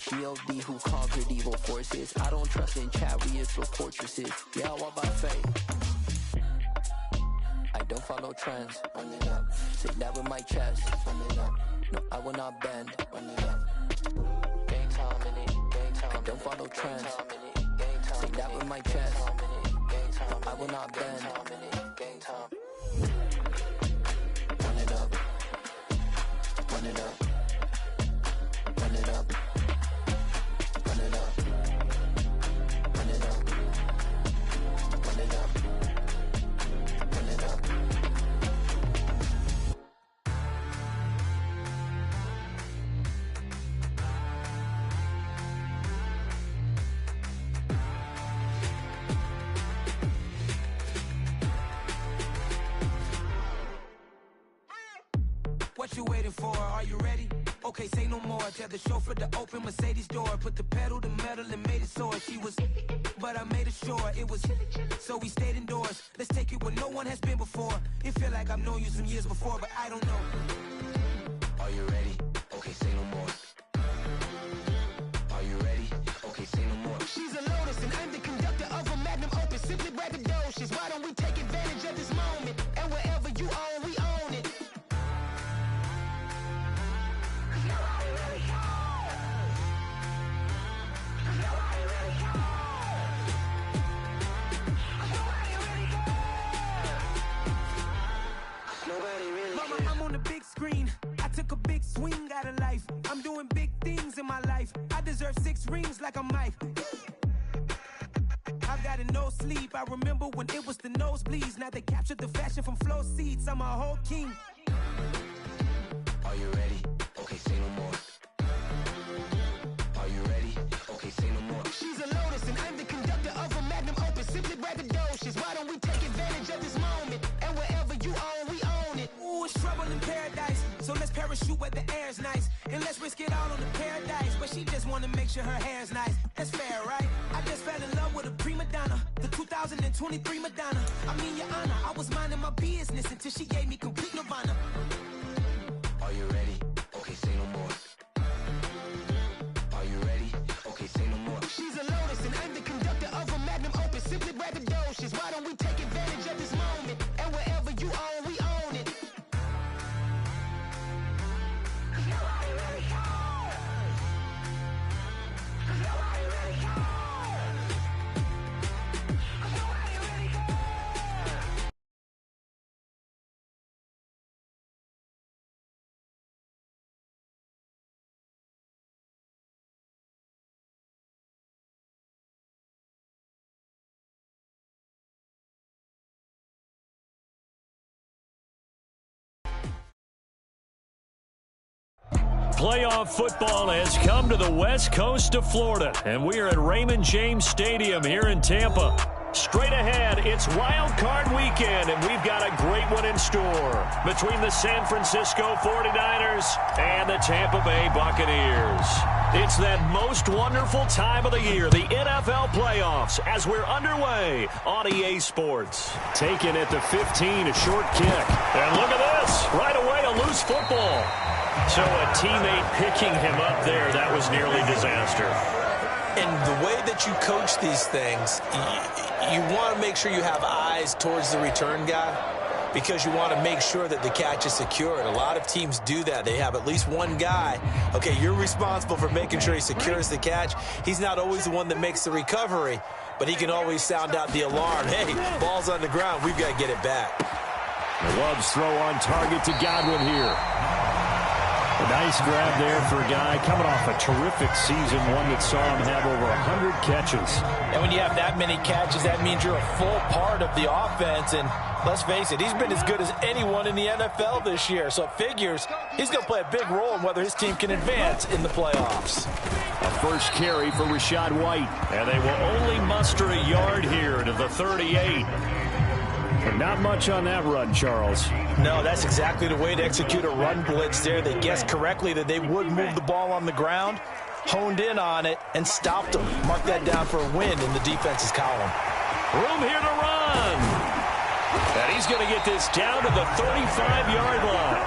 G.O.D. who conquered evil forces. I don't trust in chariots but fortresses. Yeah, I walk by faith. I don't follow trends. Run it up. Say that with my chest. Run it up. No, I will not bend. Run it up. Gang time in it. Gang time. I don't follow trends. Say that with my chest. I will not bend. Gang time. Run it up. Run it up. Run it up. Run it up. Run it up. Run it up. Run it up. What you waiting for? Are you ready? Okay, say no more. Tell the chauffeur to open Mercedes door. Put the pedal to metal and made it soar. She was, but I made it sure it was. So we stayed indoors. Let's take it where no one has been before. It feel like I've known you some years before, but I don't know. Are you ready? Okay, say no more. Are you ready? Okay, say no more. She's a Lotus and I'm the conductor of a magnum opus. Simply braggadocious. Why don't we take advantage of this moment? And wherever you own, we own it. Mama, I'm on the big screen. I took a big swing out of life. I'm doing big things in my life. I deserve 6 rings like a Mike. I've got no sleep. I remember when it was the nosebleeds. Now they captured the fashion from flow seats. I'm a whole king. Are you ready? Okay, say no more. Are you ready? Okay, say no more. She's a Lotus and I'm the conductor of a magnum opus. Simply braggadocious. Why don't we take advantage of this moment? And wherever you own, we own it. Ooh, it's trouble in paradise. So let's parachute where the air's nice. And let's risk it all on the paradise. But she just wanna make sure her hair's nice. That's fair, right? I just fell in love with a prima donna. The 2023 Madonna. I mean, your honor, I was minding my business until she gave me complete nirvana. Are you ready? Okay, say no more. Are you ready? Okay, say no more. She's a Lotus and I'm the conductor of a magnum opus. Simply braggadocious. Why don't we take advantage of this moment? And wherever you own, we own it. Playoff football has come to the west coast of Florida, and we are at Raymond James Stadium here in Tampa. Straight ahead, it's Wild Card Weekend, and we've got a great one in store between the San Francisco 49ers and the Tampa Bay Buccaneers. It's that most wonderful time of the year, the NFL playoffs, as we're underway on EA Sports. Taken at the 15, a short kick. And look at this, right away a loose football. So a teammate picking him up there, that was nearly disaster. And the way that you coach these things, you want to make sure you have eyes towards the return guy because you want to make sure that the catch is secured. A lot of teams do that. They have at least one guy. Okay, you're responsible for making sure he secures the catch. He's not always the one that makes the recovery, but he can always sound out the alarm. Hey, ball's on the ground. We've got to get it back. The Love's throw on target to Godwin here. A nice grab there for a guy coming off a terrific season, one that saw him have over 100 catches. And when you have that many catches, that means you're a full part of the offense. And let's face it, he's been as good as anyone in the NFL this year. So it figures he's going to play a big role in whether his team can advance in the playoffs. A first carry for Rachaad White. And they will only muster a yard here to the 38. But not much on that run, Charles. No, that's exactly the way to execute a run blitz there. They guessed correctly that they would move the ball on the ground, honed in on it, and stopped them. Mark that down for a win in the defense's column. Room here to run. And he's going to get this down to the 35-yard line.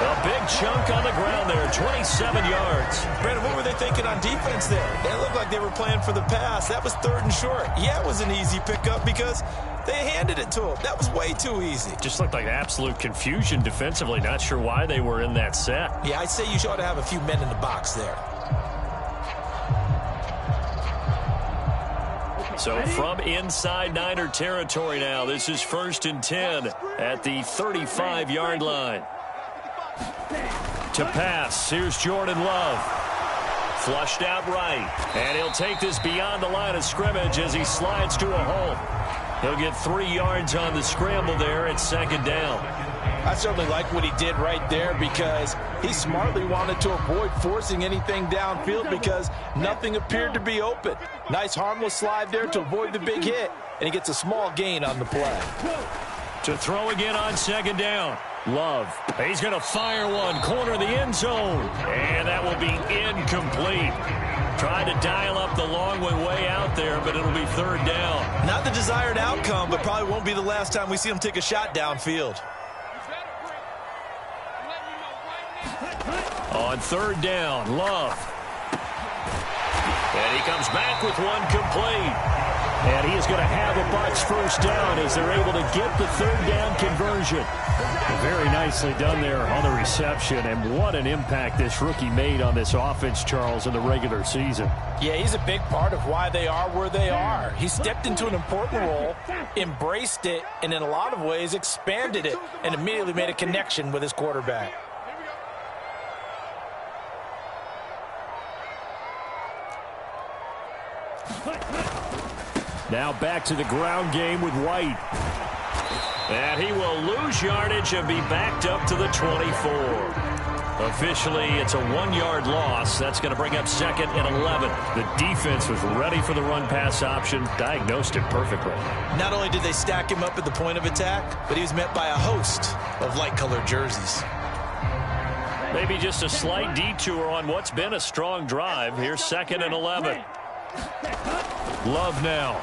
A big chunk on the ground there, 27 yards. Brandon, what were they thinking on defense there? They looked like they were playing for the pass. That was 3rd and short. Yeah, it was an easy pickup because they handed it to him. That was way too easy. Just looked like absolute confusion defensively. Not sure why they were in that set. Yeah, I'd say you ought to have a few men in the box there. So from inside Niner territory now, this is 1st and 10 at the 35-yard line. To pass, here's Jordan Love. Flushed out right. And he'll take this beyond the line of scrimmage as he slides to a hole. He'll get 3 yards on the scramble there at 2nd down. I certainly like what he did right there because he smartly wanted to avoid forcing anything downfield because nothing appeared to be open. Nice harmless slide there to avoid the big hit, and he gets a small gain on the play. To throw again on 2nd down. Love. He's going to fire one. Corner of the end zone. And that will be incomplete. Tried to dial up the long way out there, but it'll be 3rd down. Not the desired outcome, but probably won't be the last time we see him take a shot downfield. On 3rd down, Love. And he comes back with one complete. And he is going to have a Bucs 1st down as they're able to get the 3rd down conversion. Very nicely done there on the reception. And what an impact this rookie made on this offense, Charles, in the regular season. Yeah, he's a big part of why they are where they are. He stepped into an important role, embraced it, and in a lot of ways expanded it, and immediately made a connection with his quarterback. Now back to the ground game with White. And he will lose yardage and be backed up to the 24. Officially, it's a 1-yard loss. That's going to bring up 2nd and 11. The defense was ready for the run-pass option, diagnosed it perfectly. Not only did they stack him up at the point of attack, but he was met by a host of light-colored jerseys. Maybe just a slight detour on what's been a strong drive. Here's 2nd and 11. Love now.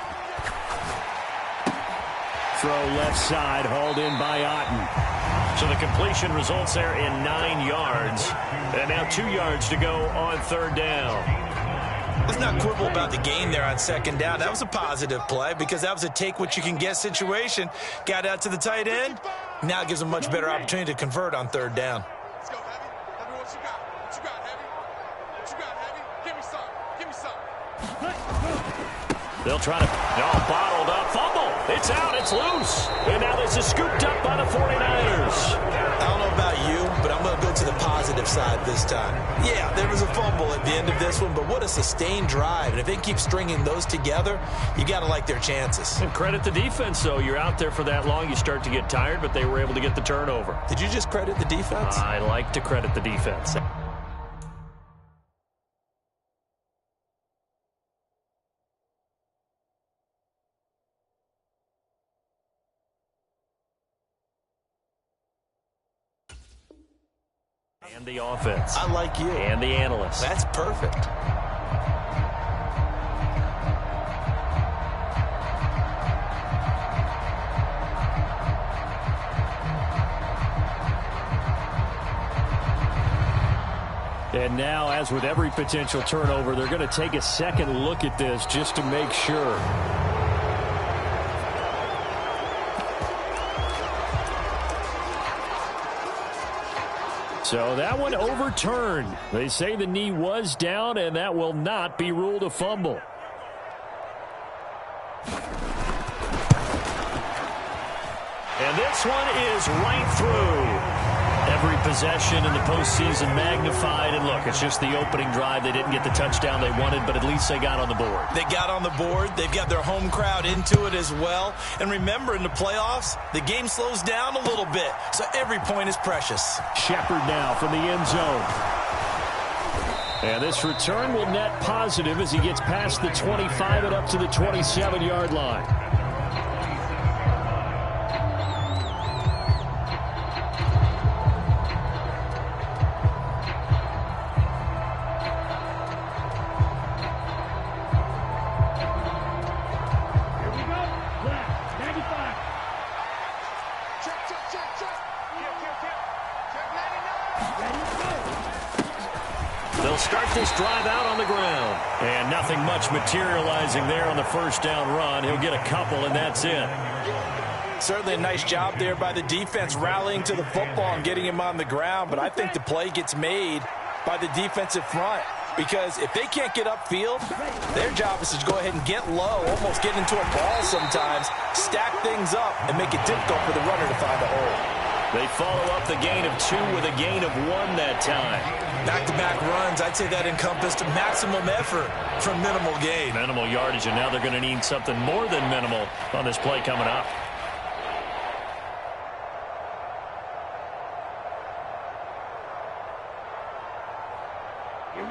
Throw left side, hauled in by Otten. So the completion results there in 9 yards. And now 2 yards to go on 3rd down. Let's not quibble about the gain there on 2nd down. That was a positive play because that was a take-what-you-can-get situation. Got out to the tight end. Now it gives them a much better opportunity to convert on 3rd down. Let's go, Heavy. Heavy, what you got? What you got, Heavy? What you got, Heavy? Give me some. Give me some. They'll try to... No, bottled up. Fumble. It's out. It's loose. And now this is scooped up by the 49ers. I don't know about you, but I'm going to go to the positive side this time. Yeah, there was a fumble at the end of this one, but what a sustained drive. And if they keep stringing those together, you got to like their chances. And credit the defense, though. You're out there for that long, you start to get tired, but they were able to get the turnover. Did you just credit the defense? I like to credit the defense. And the offense. I like you. And the analysts. That's perfect. And now, as with every potential turnover, they're going to take a second look at this just to make sure. So that one overturned. They say the knee was down, and that will not be ruled a fumble. And this one is right through. Every possession in the postseason magnified. And look, it's just the opening drive. They didn't get the touchdown they wanted, but at least they got on the board. They got on the board. They've got their home crowd into it as well. And remember, in the playoffs, the game slows down a little bit. So every point is precious. Shepard now from the end zone. And this return will net positive as he gets past the 25 and up to the 27-yard line. He'll start this drive out on the ground. And nothing much materializing there on the first down run. He'll get a couple, and that's it. Certainly a nice job there by the defense rallying to the football and getting him on the ground. But I think the play gets made by the defensive front. Because if they can't get upfield, their job is to go ahead and get low, almost get into a ball sometimes, stack things up, and make it difficult for the runner to find a hole. They follow up the gain of 2 with a gain of 1 that time. Back-to-back runs, I'd say that encompassed maximum effort from minimal gain. Minimal yardage, and now they're going to need something more than minimal on this play coming up.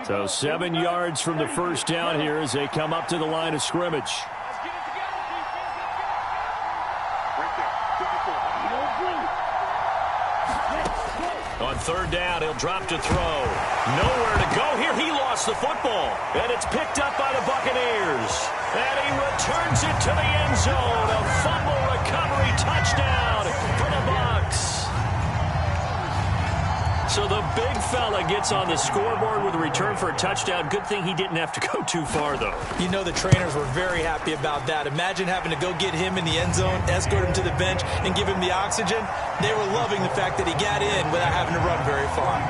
So 7 yards from the first down here as they come up to the line of scrimmage. On third down, he'll drop to throw. Nowhere to go here. He lost the football. And it's picked up by the Buccaneers. And he returns it to the end zone. A fumble recovery touchdown for the Bucs. So the big fella gets on the scoreboard with a return for a touchdown. Good thing he didn't have to go too far, though. You know the trainers were very happy about that. Imagine having to go get him in the end zone, escort him to the bench, and give him the oxygen. They were loving the fact that he got in without having to run very far.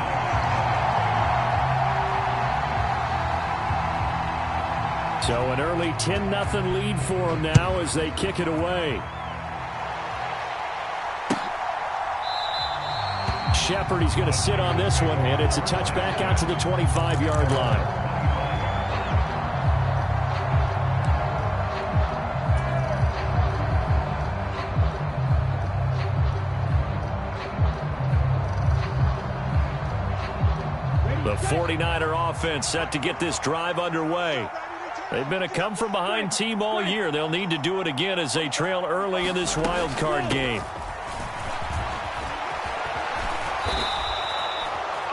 So an early 10-0 lead for them now as they kick it away. Shepard, he's going to sit on this one, and it's a touchback out to the 25-yard line. The 49er offense set to get this drive underway. They've been a come-from-behind team all year. They'll need to do it again as they trail early in this wild card game.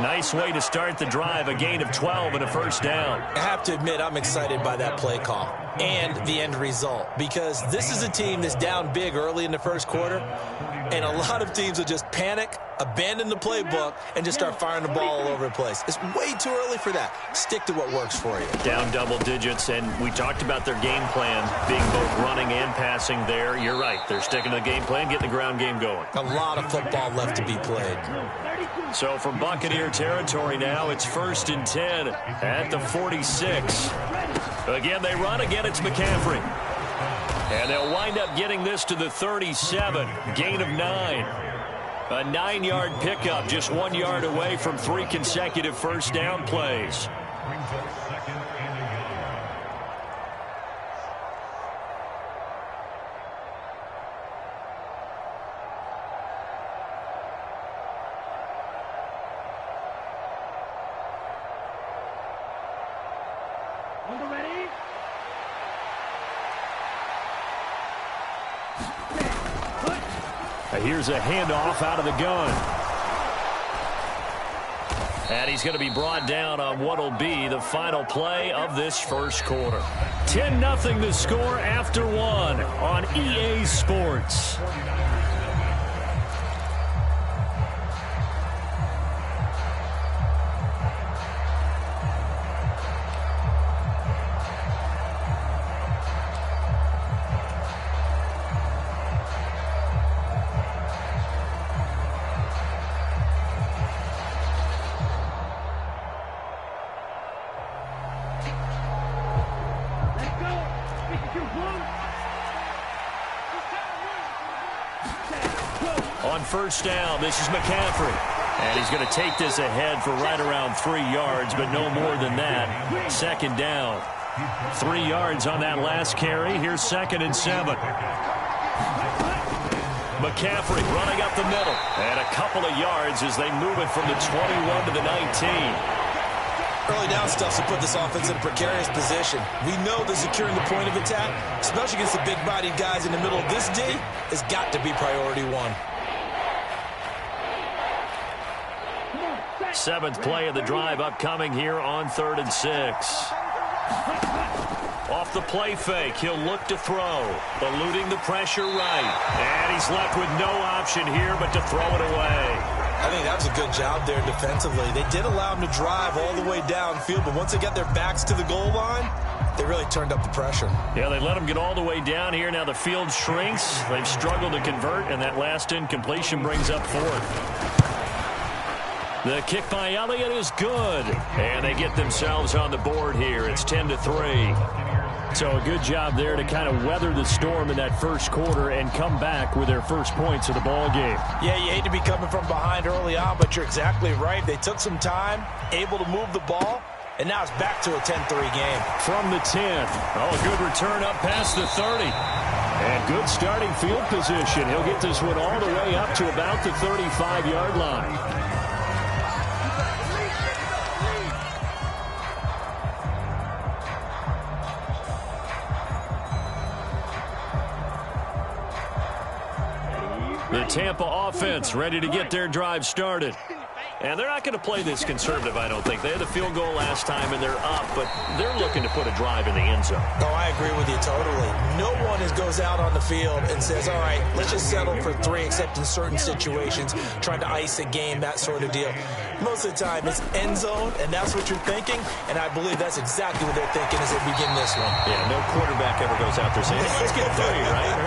Nice way to start the drive, a gain of 12 and a first down. I have to admit, I'm excited by that play call and the end result, because this is a team that's down big early in the first quarter, and a lot of teams will just panic, abandon the playbook, and just start firing the ball all over the place. It's way too early for that. Stick to what works for you. Down double digits, and we talked about their game plan being both running and passing there. You're right. They're sticking to the game plan, getting the ground game going. A lot of football left to be played. So from Buccaneer territory now, it's 1st and 10 at the 46. Again, they run. Again, it's McCaffrey. And they'll wind up getting this to the 37. Gain of 9. A 9-yard pickup, just 1 yard away from 3 consecutive first down plays. Here's a handoff out of the gun. And he's going to be brought down on what will be the final play of this first quarter. 10-0 the score after 1 on EA Sports. On first down, this is McCaffrey. And he's going to take this ahead for right around 3 yards, but no more than that. 2nd down. 3 yards on that last carry. Here's 2nd and 7. McCaffrey running up the middle. And a couple of yards as they move it from the 21 to the 19. Early down stuff to put this offense in a precarious position. We know that securing the point of attack, especially against the big-bodied guys in the middle of this D, has got to be priority 1. 7th play of the drive upcoming here on 3rd and 6. Off the play fake, he'll look to throw. Eluding the pressure right. And he's left with no option here but to throw it away. I think that was a good job there defensively. They did allow them to drive all the way downfield, but once they got their backs to the goal line, they really turned up the pressure. Yeah, they let them get all the way down here. Now the field shrinks. They've struggled to convert, and that last incompletion brings up fourth. The kick by Elliott is good, and they get themselves on the board here. It's 10-3. So a good job there to kind of weather the storm in that first quarter and come back with their first points of the ball game. Yeah, you hate to be coming from behind early on, but you're exactly right. They took some time, able to move the ball, and now it's back to a 10-3 game. From the 10. Oh, a good return up past the 30. And good starting field position. He'll get this one all the way up to about the 35-yard line. The Tampa offense ready to get their drive started. And they're not going to play this conservative, I don't think. They had the field goal last time, and they're up, but they're looking to put a drive in the end zone. Oh, I agree with you totally. No one goes out on the field and says, all right, let's just settle for 3, except in certain situations, trying to ice a game, that sort of deal. Most of the time, it's end zone, and that's what you're thinking, and I believe that's exactly what they're thinking as they begin this one. Yeah, no quarterback ever goes out there saying, hey, let's get 3, right?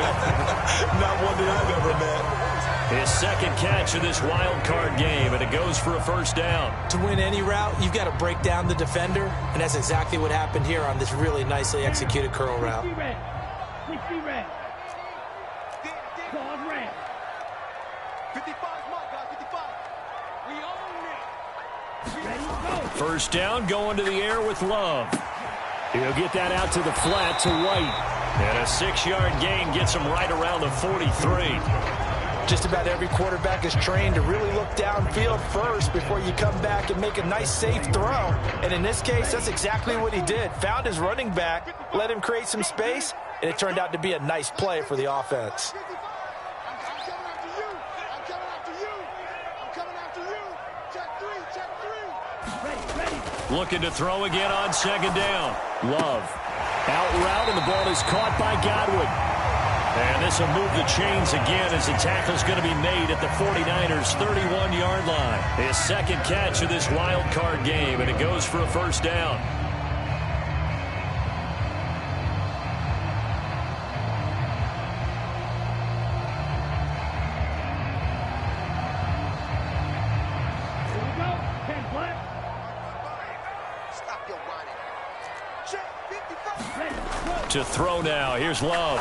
Not one that I've ever met. His second catch of this wild card game, and it goes for a first down. To win any route, you've got to break down the defender, and that's exactly what happened here on this really nicely executed curl route. First down, going to the air with Love. He'll get that out to the flat to White. And a 6-yard gain gets him right around the 43. Just about every quarterback is trained to really look downfield first before you come back and make a nice, safe throw. And in this case, that's exactly what he did. Found his running back, let him create some space, and it turned out to be a nice play for the offense. Looking to throw again on second down. Love. Out route, and the ball is caught by Godwin. And this will move the chains again as the tackle's going to be made at the 49ers' 31-yard line. His second catch of this wild card game, and it goes for a first down. To throw now. Here's Love.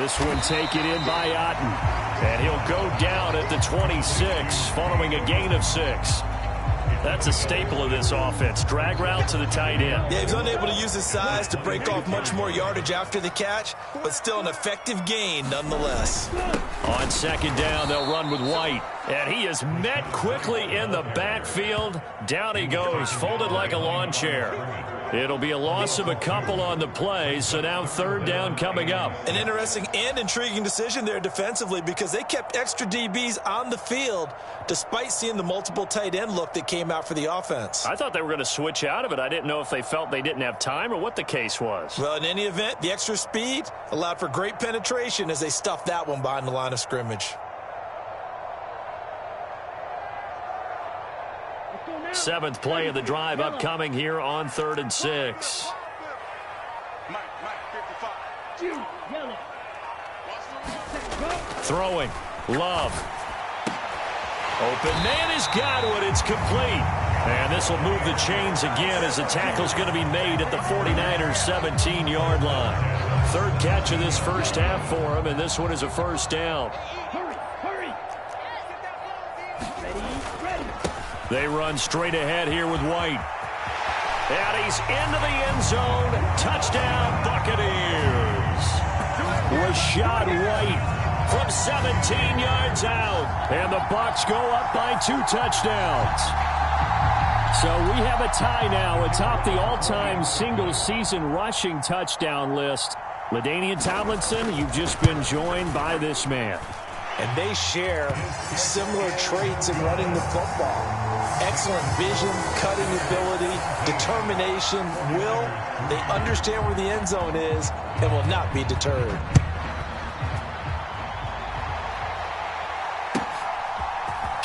This one taken in by Otten. And he'll go down at the 26 following a gain of 6. That's a staple of this offense. Drag route to the tight end. Yeah, he's unable to use his size to break off much more yardage after the catch, but still an effective gain nonetheless. On second down, they'll run with White. And he is met quickly in the backfield. Down he goes, folded like a lawn chair. It'll be a loss of a couple on the play, so now third down coming up. An interesting and intriguing decision there defensively because they kept extra DBs on the field despite seeing the multiple tight end look that came out for the offense. I thought they were going to switch out of it. I didn't know if they felt they didn't have time or what the case was. Well, in any event, the extra speed allowed for great penetration as they stuffed that one behind the line of scrimmage. Seventh play of the drive upcoming here on 3rd and 6. Throwing. Love. Open man is Godwin. It's complete. And this will move the chains again as the tackle's going to be made at the 49ers' 17-yard line. Third catch of this first half for him, and this one is a first down. They run straight ahead here with White. And he's into the end zone. Touchdown, Buccaneers. Rashad White from 17 yards out. And the Bucs go up by 2 touchdowns. So we have a tie now atop the all-time single-season rushing touchdown list. LaDainian Tomlinson, you've just been joined by this man. And they share similar traits in running the football. Excellent vision, cutting ability, determination, will. They understand where the end zone is and will not be deterred.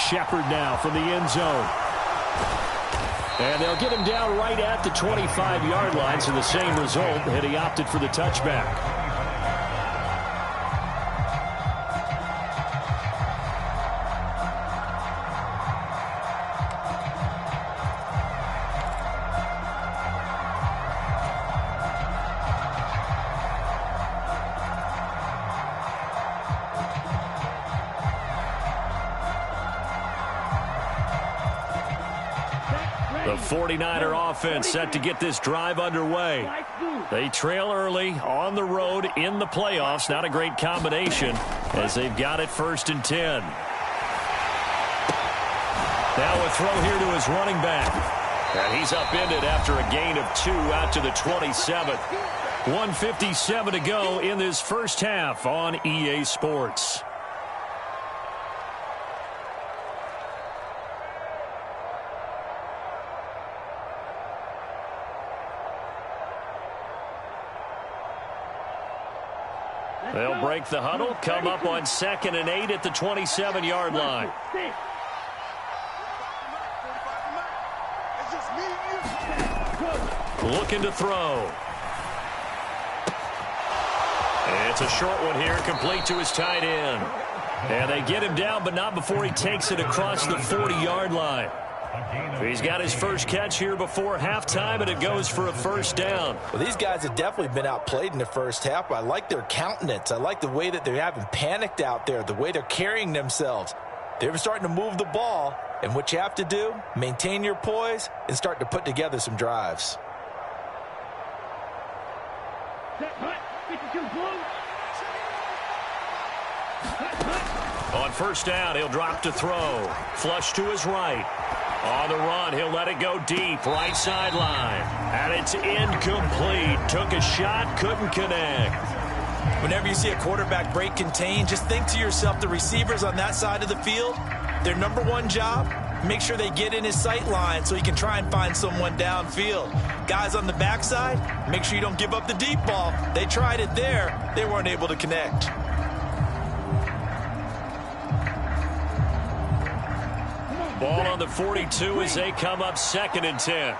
Shepard now from the end zone. And they'll get him down right at the 25-yard line, so the same result, and he opted for the touchback. The 49er offense set to get this drive underway. They trail early on the road in the playoffs. Not a great combination as they've got it 1st and 10. Now a throw here to his running back. And he's upended after a gain of 2 out to the 27. 1:57 to go in this first half on EA Sports. They'll break the huddle, come up on 2nd and 8 at the 27-yard line. Looking to throw. It's a short one here, complete to his tight end. And they get him down, but not before he takes it across the 40-yard line. He's got his first catch here before halftime, and it goes for a 1st down. Well, these guys have definitely been outplayed in the first half, but I like their countenance. I like the way that they're having panicked out there, the way they're carrying themselves. They're starting to move the ball, and what you have to do, maintain your poise and start to put together some drives. On 1st down, he'll drop to throw. Flush to his right. On the run, he'll let it go deep, right sideline. And it's incomplete. Took a shot, couldn't connect. Whenever you see a quarterback break contain, just think to yourself, the receivers on that side of the field, their number one job, make sure they get in his sight line so he can try and find someone downfield. Guys on the backside, make sure you don't give up the deep ball. They tried it there. They weren't able to connect. Ball on the 42 as they come up 2nd and 10.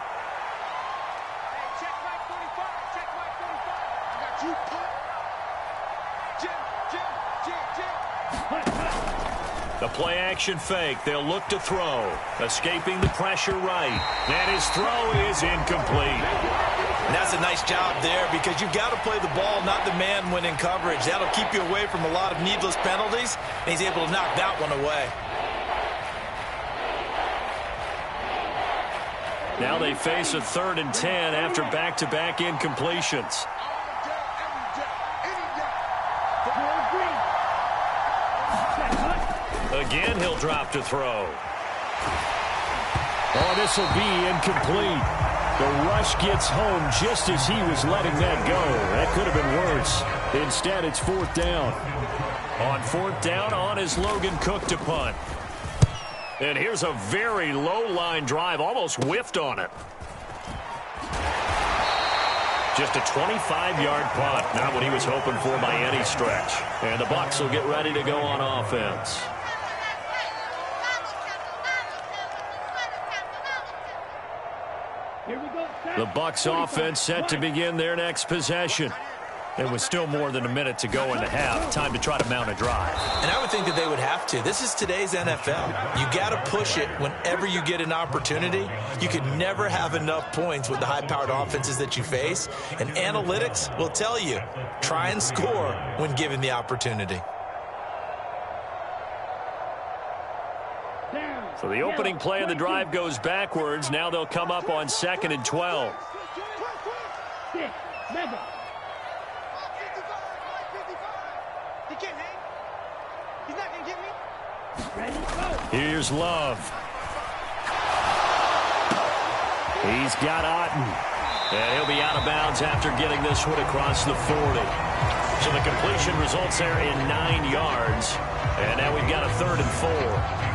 The play action fake. They'll look to throw. Escaping the pressure right. And his throw is incomplete. And that's a nice job there because you've got to play the ball, not the man when in coverage. That'll keep you away from a lot of needless penalties, and he's able to knock that one away. Now they face a 3rd and 10 after back-to-back incompletions. Again, he'll drop to throw. Oh, this will be incomplete. The rush gets home just as he was letting that go. That could have been worse. Instead, it's 4th down. On 4th down, on is Logan Cook to punt. And here's a very low-line drive, almost whiffed on it. Just a 25-yard punt, not what he was hoping for by any stretch. And the Bucs will get ready to go on offense. The Bucs offense set to begin their next possession. There was still more than a minute to go in the half. Time to try to mount a drive. And I would think that they would have to. This is today's NFL. You got to push it whenever you get an opportunity. You could never have enough points with the high-powered offenses that you face. And analytics will tell you, try and score when given the opportunity. So the opening play of the drive goes backwards. Now they'll come up on 2nd and 12. Here's Love. He's got Otten. And he'll be out of bounds after getting this one across the 40. So the completion results there in 9 yards. And now we've got a 3rd and 4.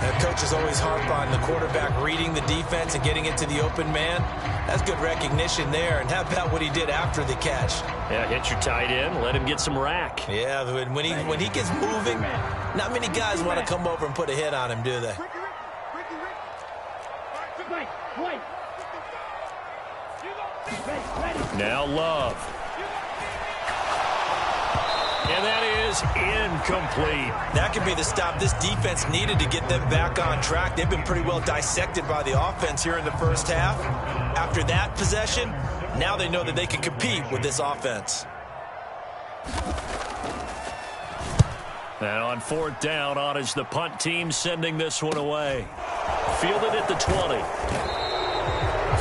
The coaches always harp on the quarterback reading the defense and getting it to the open man. That's good recognition there. And how about what he did after the catch? Yeah, hit your tight end, let him get some rack. Yeah, when he gets moving, not many guys want to come over and put a hit on him, do they? Now Love. And that is incomplete. That could be the stop this defense needed to get them back on track. They've been pretty well dissected by the offense here in the first half. After that possession, now they know that they can compete with this offense. And on fourth down, on is the punt team sending this one away. Fielded at the 20.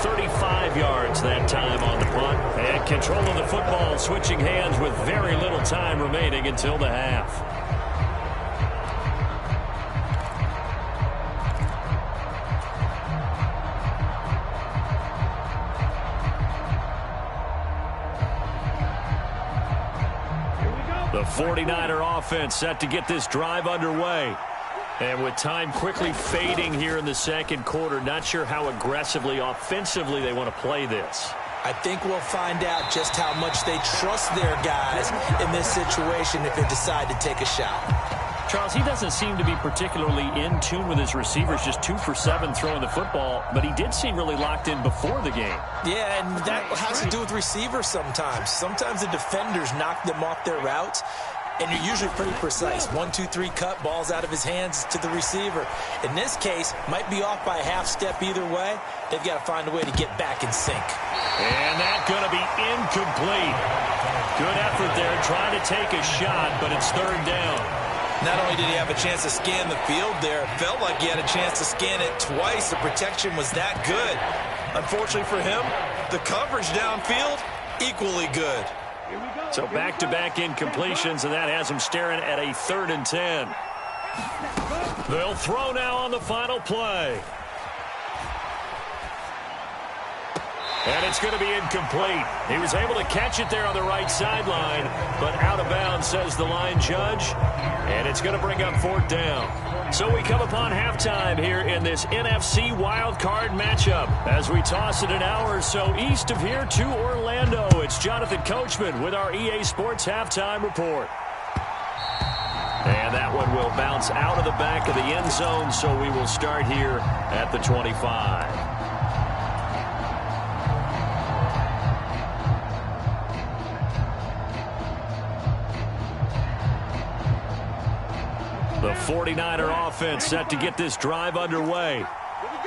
35 yards that time on the punt. And control of the football, switching hands with very little time remaining until the half. The 49er offense set to get this drive underway. And with time quickly fading here in the second quarter, not sure how aggressively, offensively they want to play this. I think we'll find out just how much they trust their guys in this situation if they decide to take a shot. Charles, he doesn't seem to be particularly in tune with his receivers, just 2 for 7 throwing the football, but he did seem really locked in before the game. Yeah, and that has to do with receivers sometimes. Sometimes the defenders knock them off their routes, and you're usually pretty precise. 1, 2, 3 cut, balls out of his hands to the receiver. In this case, might be off by a half step either way. They've got to find a way to get back in sync. And that's going to be incomplete. Good effort there, trying to take a shot, but it's third down. Not only did he have a chance to scan the field there, it felt like he had a chance to scan it twice. The protection was that good. Unfortunately for him, the coverage downfield, equally good. So back-to-back incompletions, and that has him staring at a 3rd and 10. They'll throw now on the final play. And it's going to be incomplete. He was able to catch it there on the right sideline, but out of bounds, says the line judge. And it's going to bring up 4th down. So we come upon halftime here in this NFC wildcard matchup. As we toss it an hour or so east of here to Orlando, it's Jonathan Coachman with our EA Sports Halftime Report. And that one will bounce out of the back of the end zone, so we will start here at the 25. The 49er offense set to get this drive underway.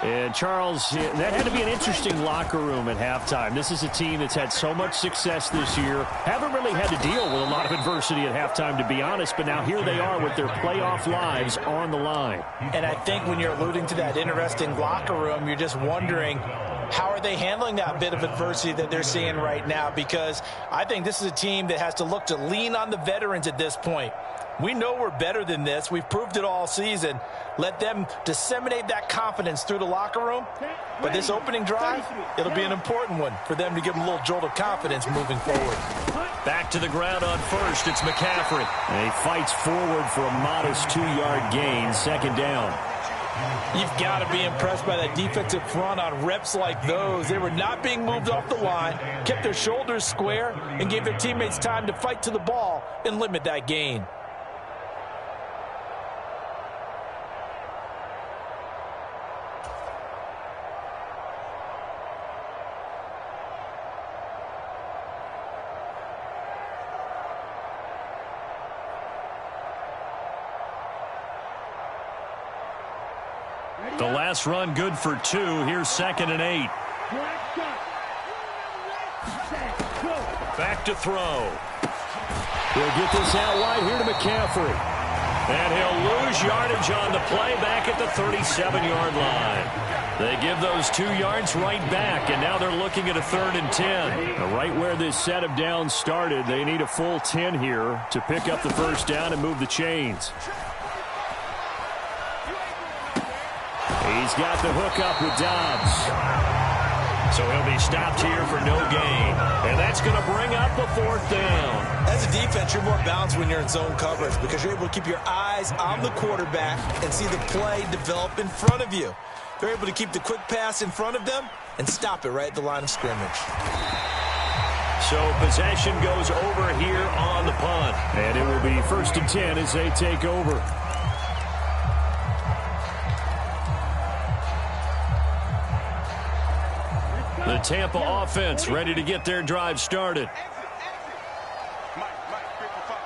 And, Charles, that had to be an interesting locker room at halftime. This is a team that's had so much success this year. Haven't really had to deal with a lot of adversity at halftime, to be honest. But now here they are with their playoff lives on the line. And I think when you're alluding to that interesting locker room, you're just wondering, how are they handling that bit of adversity that they're seeing right now? Because I think this is a team that has to look to lean on the veterans at this point. We know we're better than this. We've proved it all season. Let them disseminate that confidence through the locker room. But this opening drive, it'll be an important one for them to give them a little jolt of confidence moving forward. Back to the ground on first, it's McCaffrey. And he fights forward for a modest 2-yard gain, 2nd down. You've got to be impressed by that defensive front on reps like those. They were not being moved off the line, kept their shoulders square, and gave their teammates time to fight to the ball and limit that gain. The last run good for 2. Here's 2nd and 8. Back to throw. He'll get this out wide here to McCaffrey. And he'll lose yardage on the play back at the 37-yard line. They give those 2 yards right back, and now they're looking at a 3rd and 10. Right where this set of downs started, they need a full 10 here to pick up the first down and move the chains. He's got the hook up with Dobbs. So he'll be stopped here for no gain. And that's going to bring up a 4th down. As a defense, you're more balanced when you're in zone coverage because you're able to keep your eyes on the quarterback and see the play develop in front of you. They're able to keep the quick pass in front of them and stop it right at the line of scrimmage. So possession goes over here on the punt. And it will be 1st and 10 as they take over. The The Tampa offense ready to get their drive started. Mike, 55.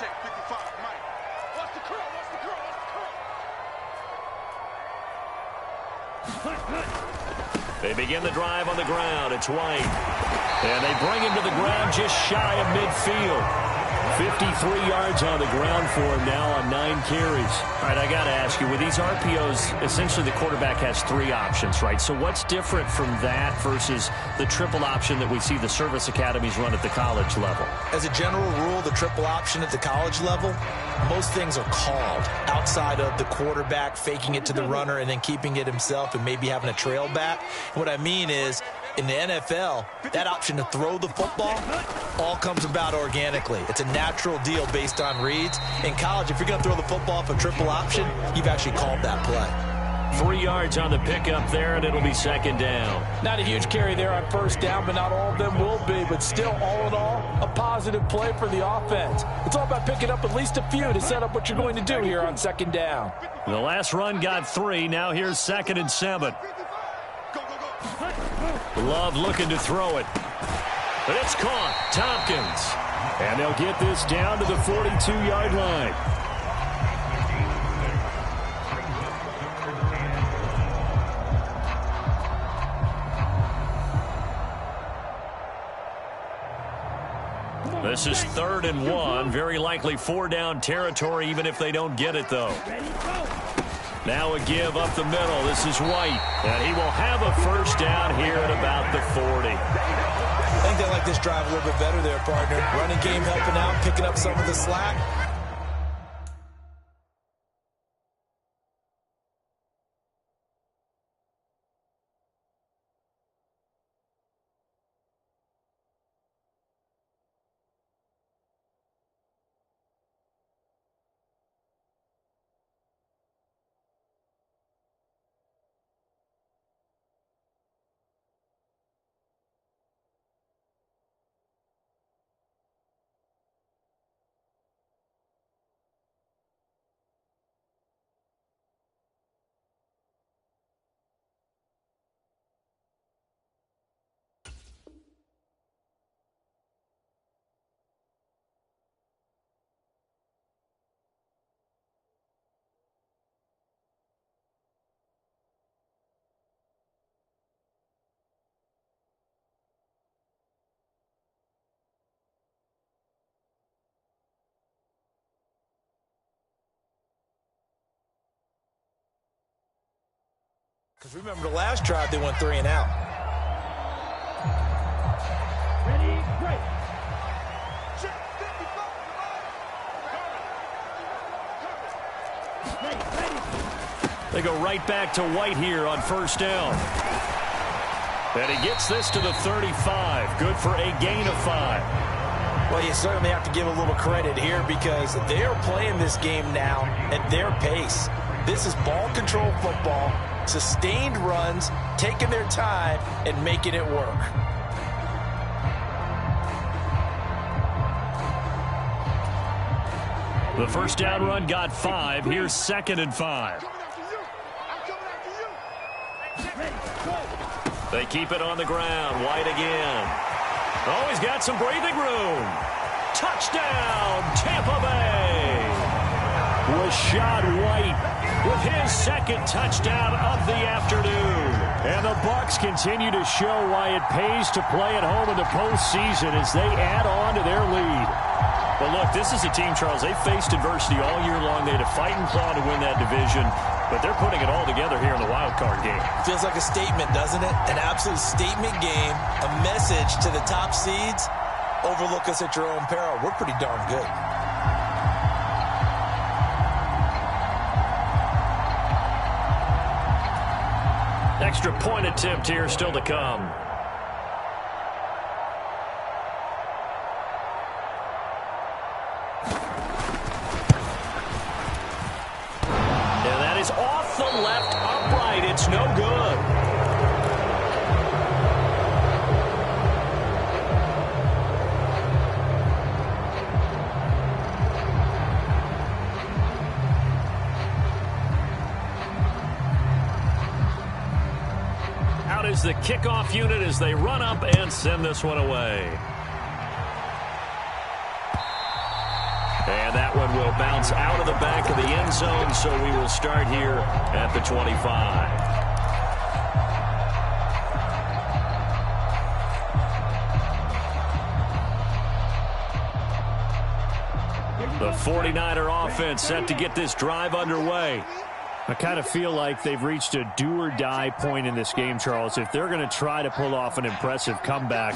Check 55, Mike. What's the curl? They begin the drive on the ground. It's White. And they bring him to the ground just shy of midfield. 53 yards on the ground for him now on 9 carries. All right, I got to ask you, with these RPOs, essentially the quarterback has 3 options, right? So what's different from that versus the triple option that we see the service academies run at the college level? As a general rule, the triple option at the college level, most things are called outside of the quarterback faking it to the runner and then keeping it himself and maybe having a trail back. What I mean is, in the NFL, that option to throw the football all comes about organically. It's a natural deal based on reads. In college, if you're going to throw the football off a triple option, you've actually called that play. 3 yards on the pickup there, and it'll be second down. Not a huge carry there on first down, but not all of them will be. But still, all in all, a positive play for the offense. It's all about picking up at least a few to set up what you're going to do here on second down. The last run got 3. Now here's 2nd and 7. Love looking to throw it. But it's caught. Tompkins. And they'll get this down to the 42-yard line. This is 3rd and 1. Very likely 4-down territory, even if they don't get it, though. Now a give up the middle. This is White. And he will have a first down here at about the 40. I think they like this drive a little bit better there, partner. Running game helping out, picking up some of the slack. Because remember the last drive, they went 3 and out. Ready, break. Check 55. They go right back to White here on first down. And he gets this to the 35. Good for a gain of 5. Well, you certainly have to give a little credit here because they are playing this game now at their pace. This is ball control football, sustained runs, taking their time, and making it work. The first down run got 5. Here's 2nd and 5. They keep it on the ground. White again. Oh, he's got some breathing room. Touchdown, Tampa Bay. Rashad White with his 2nd touchdown of the afternoon. And the Bucs continue to show why it pays to play at home in the postseason as they add on to their lead. But look, this is a team, Charles, they faced adversity all year long. They had to fight and claw to win that division, but they're putting it all together here in the wild card game. Feels like a statement, doesn't it? An absolute statement game, a message to the top seeds. Overlook us at your own peril. We're pretty darn good. Extra point attempt here still to come. And that is off the left upright. It's no good. is the kickoff unit as they run up and send this one away. And that one will bounce out of the back of the end zone, so we will start here at the 25. The 49er offense set to get this drive underway. I kind of feel like they've reached a do-or-die point in this game, Charles. If they're going to try to pull off an impressive comeback,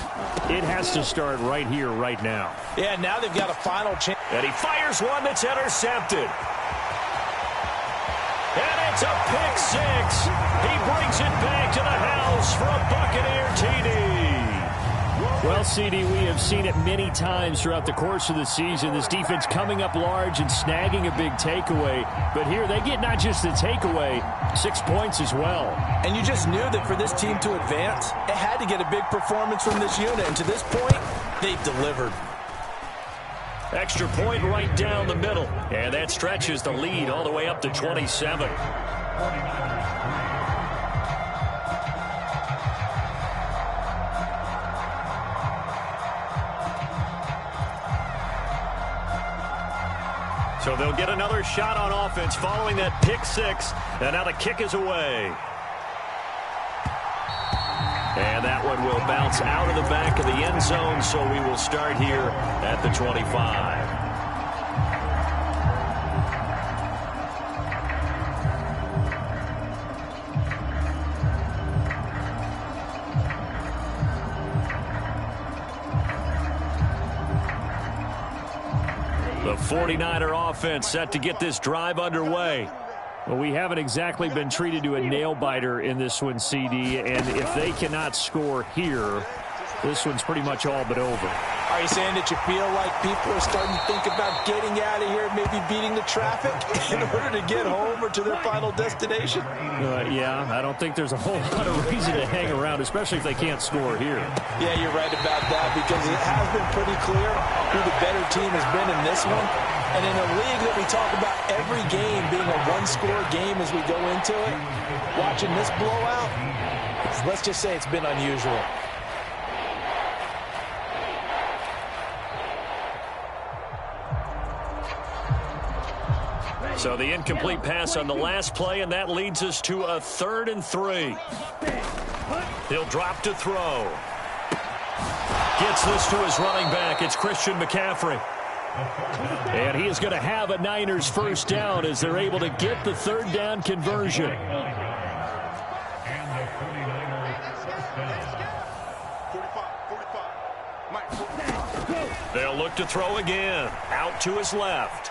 it has to start right here, right now. Yeah, now they've got a final chance. And he fires one that's intercepted. And it's a pick six. He brings it back to the house for a Buccaneer TD. Well, CD, we have seen it many times throughout the course of the season. This defense coming up large and snagging a big takeaway. But here they get not just the takeaway, 6 points as well. And you just knew that for this team to advance, it had to get a big performance from this unit. And to this point, they've delivered. Extra point right down the middle. And that stretches the lead all the way up to 27. So they'll get another shot on offense following that pick six. And now the kick is away. And that one will bounce out of the back of the end zone, so we will start here at the 25. The 49er offense set to get this drive underway. Well, we haven't exactly been treated to a nail-biter in this one, CD, and if they cannot score here, this one's pretty much all but over. Are you saying that you feel like people are starting to think about getting out of here, maybe beating the traffic in order to get home or to their final destination? Yeah, I don't think there's a whole lot of reason to hang around, especially if they can't score here. Yeah, you're right about that, because it has been pretty clear who the better team has been in this one. And in a league that we talk about every game being a one-score game as we go into it, watching this blowout, let's just say it's been unusual. So the incomplete pass on the last play, and that leads us to a 3rd and 3. He'll drop to throw. Gets this to his running back. It's Christian McCaffrey. And he is going to have a Niners first down as they're able to get the 3rd down conversion. They'll look to throw again. Out to his left.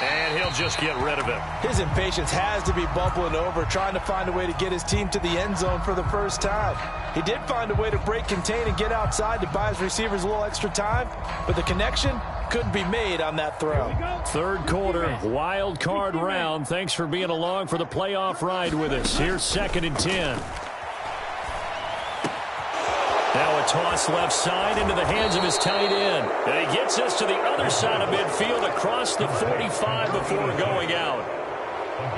And he'll just get rid of it. His impatience has to be bubbling over, trying to find a way to get his team to the end zone for the first time. He did find a way to break, contain, and get outside to buy his receivers a little extra time, but the connection couldn't be made on that throw. 3rd quarter, wild card round. Thanks for being along for the playoff ride with us. Here's 2nd and 10. Now a toss left side into the hands of his tight end. And he gets us to the other side of midfield across the 45 before going out.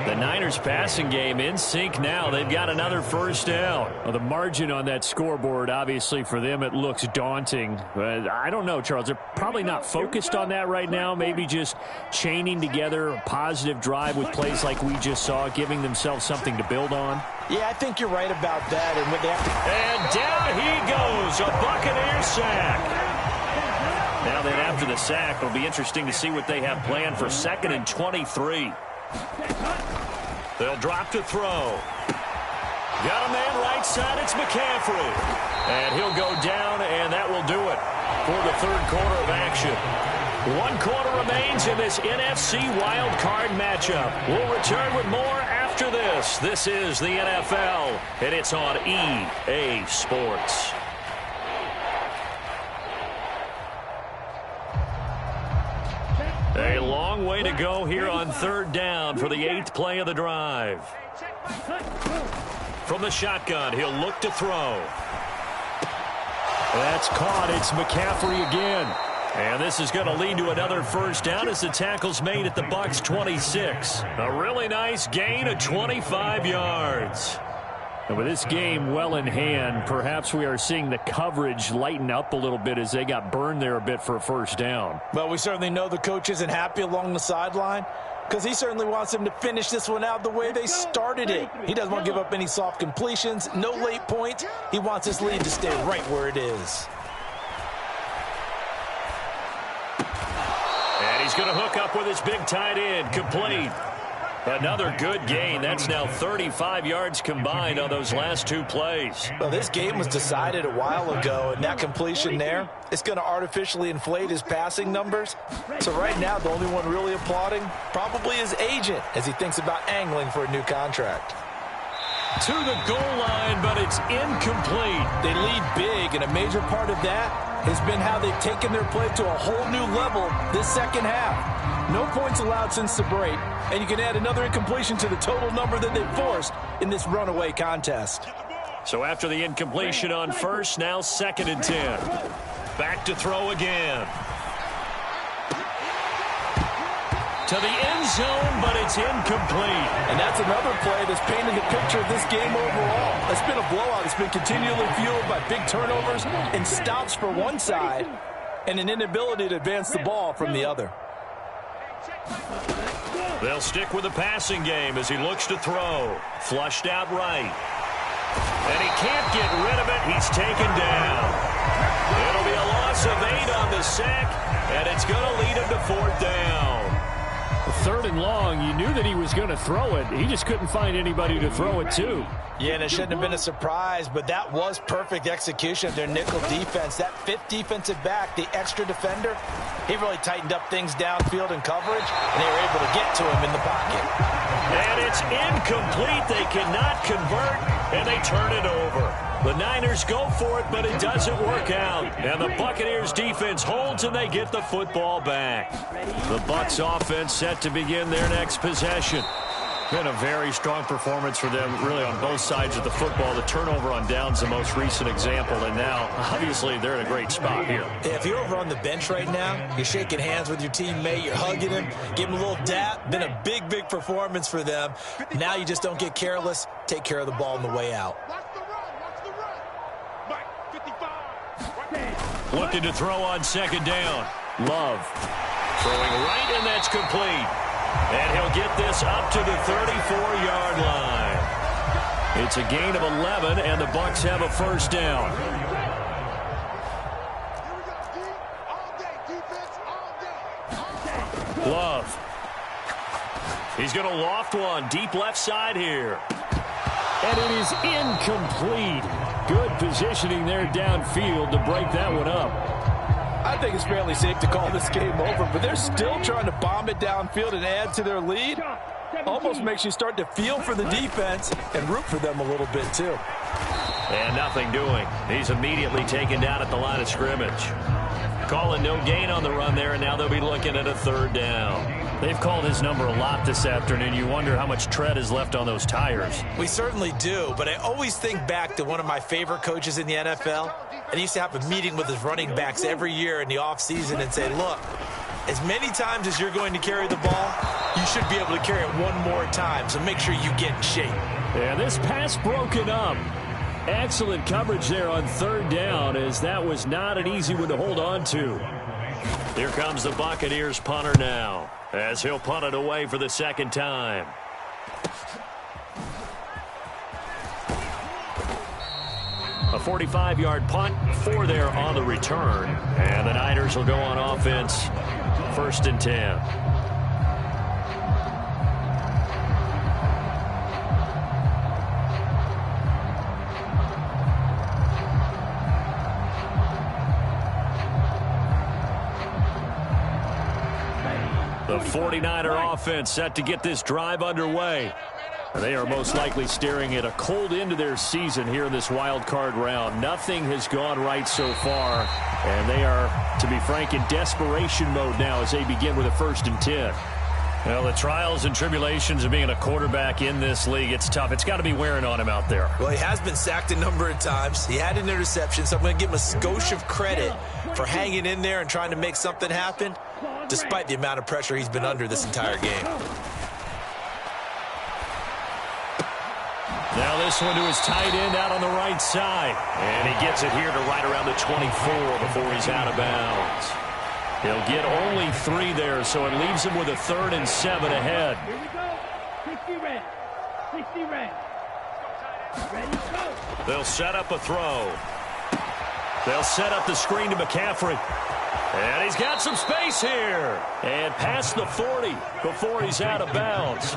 The Niners passing game in sync now. They've got another first down. Well, the margin on that scoreboard, obviously for them, it looks daunting. But I don't know, Charles. They're probably not focused on that right now. Maybe just chaining together a positive drive with plays like we just saw, giving themselves something to build on. Yeah, I think you're right about that. And down he goes, a Buccaneer sack. Now then, after the sack, it'll be interesting to see what they have planned for 2nd and 23. They'll drop to throw. Got a man right side, it's McCaffrey. And he'll go down, and that will do it for the 3rd quarter of action. 1 quarter remains in this NFC wildcard matchup. We'll return with more after this. This is the NFL, and it's on EA Sports. A long way to go here on 3rd down for the 8th play of the drive. From the shotgun, he'll look to throw. That's caught. It's McCaffrey again. And this is going to lead to another first down as the tackle's made at the Bucs 26. A really nice gain of 25 yards. And with this game well in hand, perhaps we are seeing the coverage lighten up a little bit as they got burned there a bit for a first down. Well, we certainly know the coach isn't happy along the sideline because he certainly wants them to finish this one out the way they started it. He doesn't want to give up any soft completions, no late points. He wants his lead to stay right where it is. And he's going to hook up with his big tight end, complete. Another good gain. That's now 35 yards combined on those last two plays. Well, this game was decided a while ago, and that completion there is going to artificially inflate his passing numbers. So right now, the only one really applauding probably his agent as he thinks about angling for a new contract. To the goal line, but it's incomplete. They lead big, and a major part of that has been how they've taken their play to a whole new level this second half. No points allowed since the break, and you can add another incompletion to the total number that they forced in this runaway contest. So after the incompletion on first, now 2nd and 10. Back to throw again. To the end zone, but it's incomplete. And that's another play that's painted the picture of this game overall. It's been a blowout. It's been continually fueled by big turnovers and stops for one side and an inability to advance the ball from the other. They'll stick with the passing game as he looks to throw. Flushed out right. And he can't get rid of it. He's taken down. It'll be a loss of 8 on the sack, and it's going to lead him to 4th down. 3rd and long, you knew that he was going to throw it. He just couldn't find anybody to throw it to. Yeah, and it shouldn't have been a surprise, but that was perfect execution of their nickel defense. That 5th defensive back, the extra defender, he really tightened up things downfield in coverage, and they were able to get to him in the pocket. And it's incomplete. They cannot convert, and they turn it over. The Niners go for it, but it doesn't work out. And the Buccaneers defense holds, and they get the football back. The Bucs offense set to begin their next possession. Been a very strong performance for them, really, on both sides of the football. The turnover on downs, the most recent example, and now, obviously, they're in a great spot here. Yeah, if you're over on the bench right now, you're shaking hands with your teammate, you're hugging him, give him a little dap. Been a big, big performance for them. Now you just don't get careless. Take care of the ball on the way out. Looking to throw on 2nd down. Love. Throwing right, and that's complete. And he'll get this up to the 34-yard line. It's a gain of 11, and the Bucs have a first down. Love. He's going to loft one deep left side here. And it is incomplete. Good positioning there downfield to break that one up. I think it's fairly safe to call this game over, but they're still trying to bomb it downfield and add to their lead. Almost makes you start to feel for the defense and root for them a little bit, too. And nothing doing. He's immediately taken down at the line of scrimmage. Calling no gain on the run there, and now they'll be looking at a 3rd down. They've called his number a lot this afternoon. You wonder how much tread is left on those tires. We certainly do, but I always think back to one of my favorite coaches in the NFL, and he used to have a meeting with his running backs every year in the offseason and say, look, as many times as you're going to carry the ball, you should be able to carry it one more time, so make sure you get in shape. Yeah, this pass broken up. Excellent coverage there on 3rd down, as that was not an easy one to hold on to. Here comes the Buccaneers punter now, as he'll punt it away for the 2nd time. A 45-yard punt, 4 there on the return. And the Niners will go on offense, 1st and 10. The 49er offense set to get this drive underway. They are most likely staring at a cold end to their season here in this wild card round. Nothing has gone right so far, and they are, to be frank, in desperation mode now as they begin with a 1st and 10. Well, the trials and tribulations of being a quarterback in this league, it's tough. It's got to be wearing on him out there. Well, he has been sacked a number of times. He had an interception, so I'm going to give him a skosh of credit for hanging in there and trying to make something happen, despite the amount of pressure he's been under this entire game. Now this one to his tight end out on the right side. And he gets it here to right around the 24 before he's out of bounds. He'll get only 3 there, so it leaves him with a 3rd and 7 ahead. Here we go. 60 red. 60 red. Ready, go. They'll set up a throw. They'll set up the screen to McCaffrey. And he's got some space here. And past the 40 before he's out of bounds.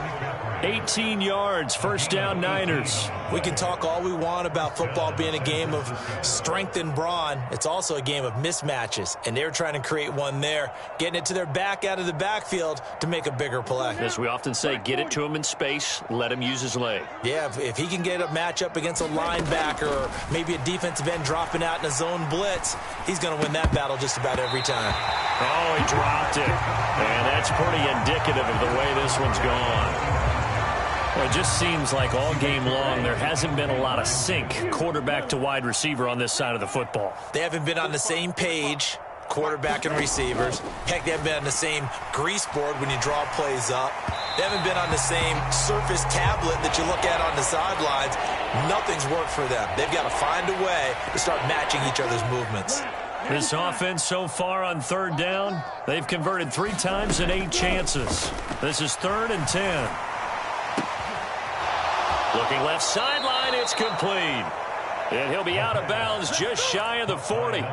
18 yards, first down Niners. We can talk all we want about football being a game of strength and brawn. It's also a game of mismatches, and they're trying to create one there, getting it to their back out of the backfield to make a bigger play. As we often say, get it to him in space, let him use his leg. Yeah, if he can get a matchup against a linebacker or maybe a defensive end dropping out in a zone blitz, he's going to win that battle just about every time. Oh, he dropped it. And that's pretty indicative of the way this one's gone. Well, it just seems like all game long there hasn't been a lot of sync quarterback to wide receiver on this side of the football. They haven't been on the same page, quarterback and receivers. Heck, they haven't been on the same grease board when you draw plays up. They haven't been on the same surface tablet that you look at on the sidelines. Nothing's worked for them. They've got to find a way to start matching each other's movements. This offense so far on 3rd down, they've converted 3 times in 8 chances. This is 3rd and 10. Looking left sideline, it's complete. And he'll be out of bounds just shy of the 40.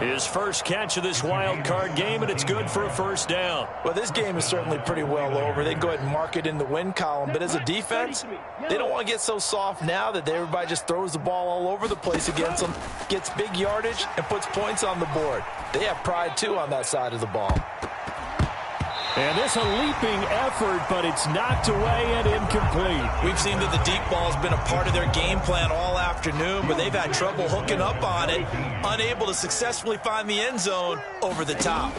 His first catch of this wild card game, and it's good for a first down. Well, this game is certainly pretty well over. They can go ahead and mark it in the win column. But as a defense, they don't want to get so soft now that everybody just throws the ball all over the place against them, gets big yardage, and puts points on the board. They have pride, too, on that side of the ball. And it's a leaping effort, but it's knocked away and incomplete. We've seen that the deep ball has been a part of their game plan all afternoon, but they've had trouble hooking up on it, unable to successfully find the end zone over the top.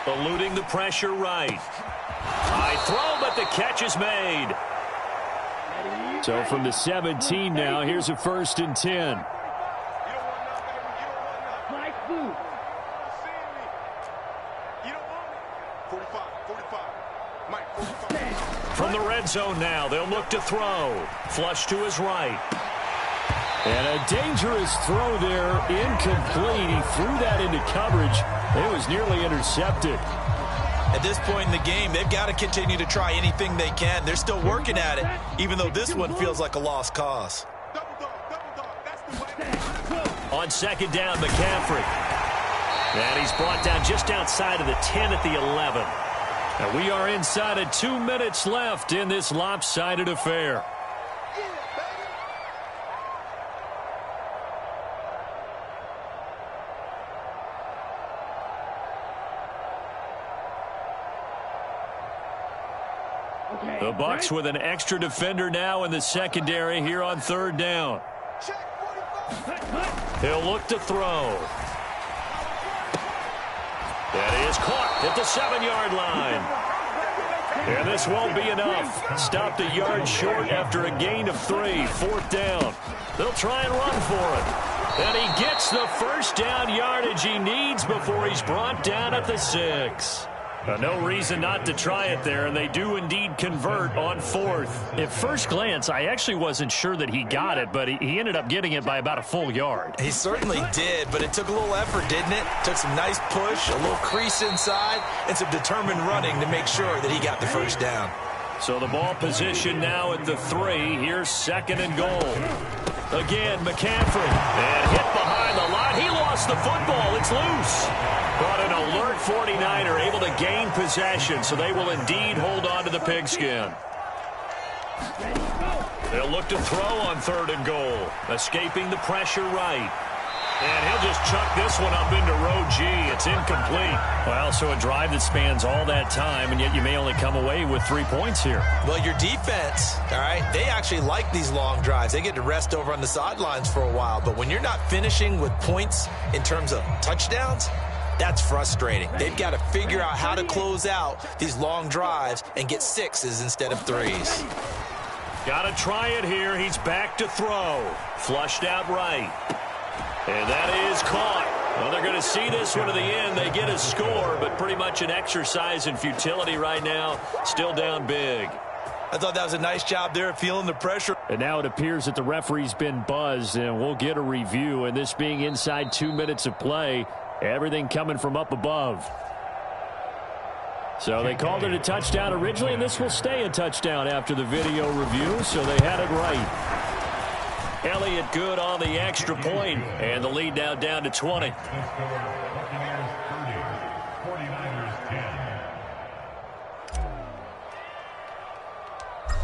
Eluding the pressure right. High throw, but the catch is made. So from the 17 now, here's a 1st and 10. From the red zone now, they'll look to throw. Flush to his right. And a dangerous throw there, incomplete. He threw that into coverage. It was nearly intercepted. At this point in the game, they've got to continue to try anything they can. They're still working at it, even though this one feels like a lost cause. On 2nd down, McCaffrey. And he's brought down just outside of the 10 at the 11. And we are inside of 2 minutes left in this lopsided affair. The Bucs with an extra defender now in the secondary here on 3rd down. He'll look to throw. That is caught at the 7-yard line. And this won't be enough. Stopped a yard short after a gain of 3. 4th down. They'll try and run for it. And he gets the first down yardage he needs before he's brought down at the 6. No reason not to try it there, and they do indeed convert on 4th. At first glance, I actually wasn't sure that he got it, but he ended up getting it by about a full yard. He certainly did, but it took a little effort, didn't it? Took some nice push, a little crease inside, and some determined running to make sure that he got the first down. So the ball position now at the 3. Here's 2nd and goal. Again, McCaffrey. And hit behind the line. He lost the football. It's loose. But an alert 49er able to gain possession, so they will indeed hold on to the pigskin. They'll look to throw on 3rd and goal. Escaping the pressure right. And he'll just chuck this one up into row G. It's incomplete. Well, so a drive that spans all that time, and yet you may only come away with 3 points here. Well, your defense, all right, they actually like these long drives. They get to rest over on the sidelines for a while. But when you're not finishing with points in terms of touchdowns, That's frustrating. They've got to figure out how to close out these long drives and get 6s instead of 3s. Got to try it here. He's back to throw. Flushed out right. And that is caught. Well, they're going to see this one to the end. They get a score, but pretty much an exercise in futility right now. Still down big. I thought that was a nice job there of feeling the pressure. And now it appears that the referee's been buzzed, and we'll get a review. And this being inside 2 minutes of play, everything coming from up above. So they called it a touchdown originally, and this will stay a touchdown after the video review, so they had it right. Elliott good on the extra point, and the lead now down to 20.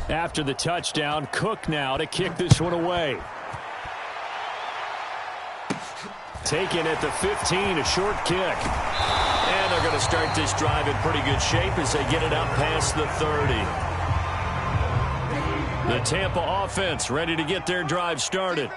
After the touchdown, Cook now to kick this one away. Taken at the 15, a short kick. And they're going to start this drive in pretty good shape as they get it up past the 30. The Tampa offense ready to get their drive started.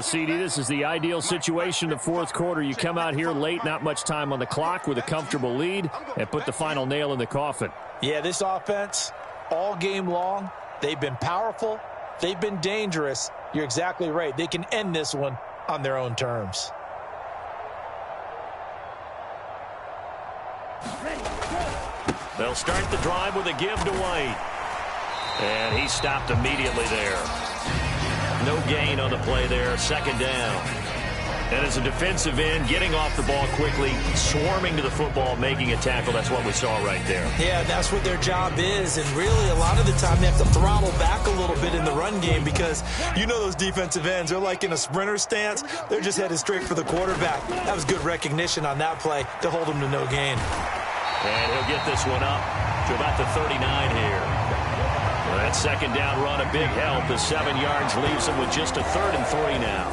CD, this is the ideal situation in the fourth quarter. You come out here late, not much time on the clock with a comfortable lead, and put the final nail in the coffin. Yeah, this offense, all game long, they've been powerful, they've been dangerous. You're exactly right. They can end this one on their own terms. They'll start the drive with a give to White. And he stopped immediately there. No gain on the play there, second down. And as a defensive end, getting off the ball quickly, swarming to the football, making a tackle, that's what we saw right there. Yeah, that's what their job is. And really, a lot of the time, they have to throttle back a little bit in the run game because you know those defensive ends, they're like in a sprinter stance. They're just headed straight for the quarterback. That was good recognition on that play to hold him to no gain. And he'll get this one up to about the 39 here. Well, that second down run, a big help. The 7 yards leaves him with just a 3rd and 3 now.